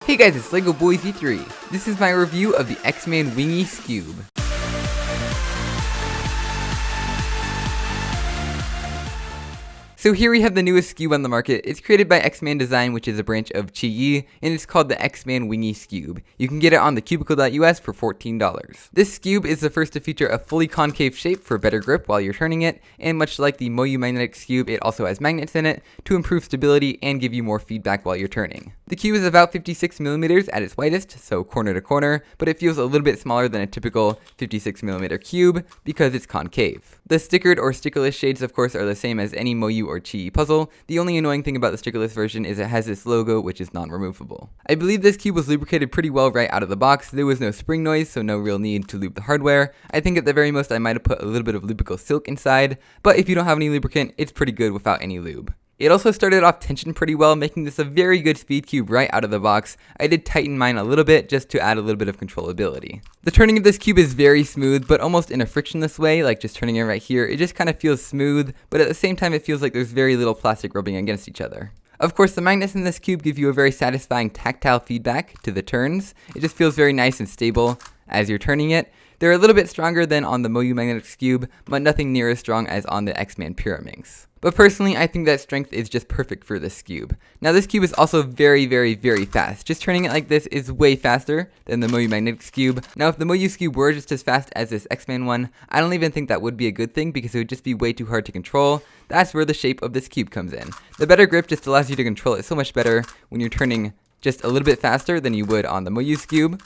Hey guys, it's LEGO Boy Z3. This is my review of the X-Man Wingy Skewb. So here we have the newest Skewb on the market. It's created by X-Man Design, which is a branch of Chi, and it's called the X-Man Wingy Skewb. You can get it on the cubicle.us for $14. This Skewb is the first to feature a fully concave shape for better grip while you're turning it, and much like the Moyu Magnetic Skewb, it also has magnets in it to improve stability and give you more feedback while you're turning. The cube is about 56mm at its widest, so corner to corner, but it feels a little bit smaller than a typical 56mm cube because it's concave. The stickered or stickerless shades, of course, are the same as any Moyu or Chi puzzle. The only annoying thing about the stickerless version is it has this logo, which is non-removable. I believe this cube was lubricated pretty well right out of the box. There was no spring noise, so no real need to lube the hardware. I think at the very most I might have put a little bit of lubrical silk inside, but if you don't have any lubricant, it's pretty good without any lube. It also started off tensioned pretty well, making this a very good speed cube right out of the box. I did tighten mine a little bit just to add a little bit of controllability. The turning of this cube is very smooth, but almost in a frictionless way, like just turning it right here. It just kind of feels smooth, but at the same time it feels like there's very little plastic rubbing against each other. Of course, the magnets in this cube give you a very satisfying tactile feedback to the turns. It just feels very nice and stable as you're turning it. They're a little bit stronger than on the Moyu Magnetic Skewb, but nothing near as strong as on the X-Man Pyraminx. But personally, I think that strength is just perfect for this cube. Now this cube is also very fast. Just turning it like this is way faster than the Moyu Magnetic Skewb. Now if the Moyu Skewb were just as fast as this X-Man one, I don't even think that would be a good thing because it would just be way too hard to control. That's where the shape of this cube comes in. The better grip just allows you to control it so much better when you're turning just a little bit faster than you would on the Moyu Skewb.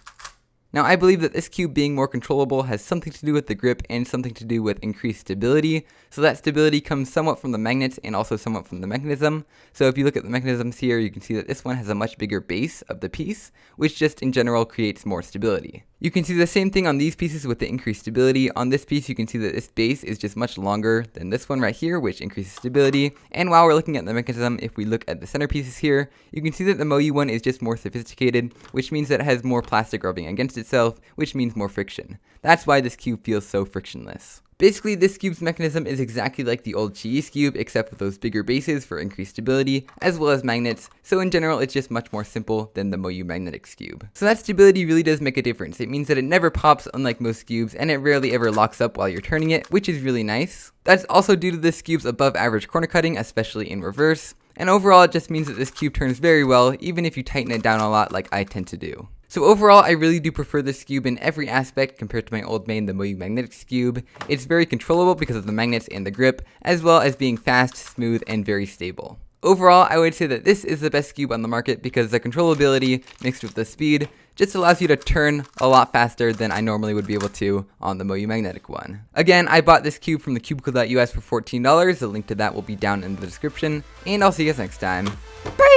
Now I believe that this cube being more controllable has something to do with the grip and something to do with increased stability. So that stability comes somewhat from the magnets and also somewhat from the mechanism. So if you look at the mechanisms here, you can see that this one has a much bigger base of the piece, which just in general creates more stability. You can see the same thing on these pieces with the increased stability. On this piece, you can see that this base is just much longer than this one right here, which increases stability. And while we're looking at the mechanism, if we look at the center pieces here, you can see that the Moyu one is just more sophisticated, which means that it has more plastic rubbing against itself, which means more friction. That's why this cube feels so frictionless. Basically, this cube's mechanism is exactly like the old Chi Skewb, except with those bigger bases for increased stability, as well as magnets, so in general it's just much more simple than the Moyu Magnetic Skewb. So that stability really does make a difference. It means that it never pops unlike most cubes, and it rarely ever locks up while you're turning it, which is really nice. That's also due to this cube's above average corner cutting, especially in reverse, and overall it just means that this cube turns very well, even if you tighten it down a lot like I tend to do. So overall, I really do prefer this cube in every aspect compared to my old main, the Moyu Magnetic Skewb. It's very controllable because of the magnets and the grip, as well as being fast, smooth, and very stable. Overall, I would say that this is the best cube on the market because the controllability mixed with the speed just allows you to turn a lot faster than I normally would be able to on the Moyu Magnetic one. Again, I bought this cube from the cubicle.us for $14. The link to that will be down in the description, and I'll see you guys next time. Bye!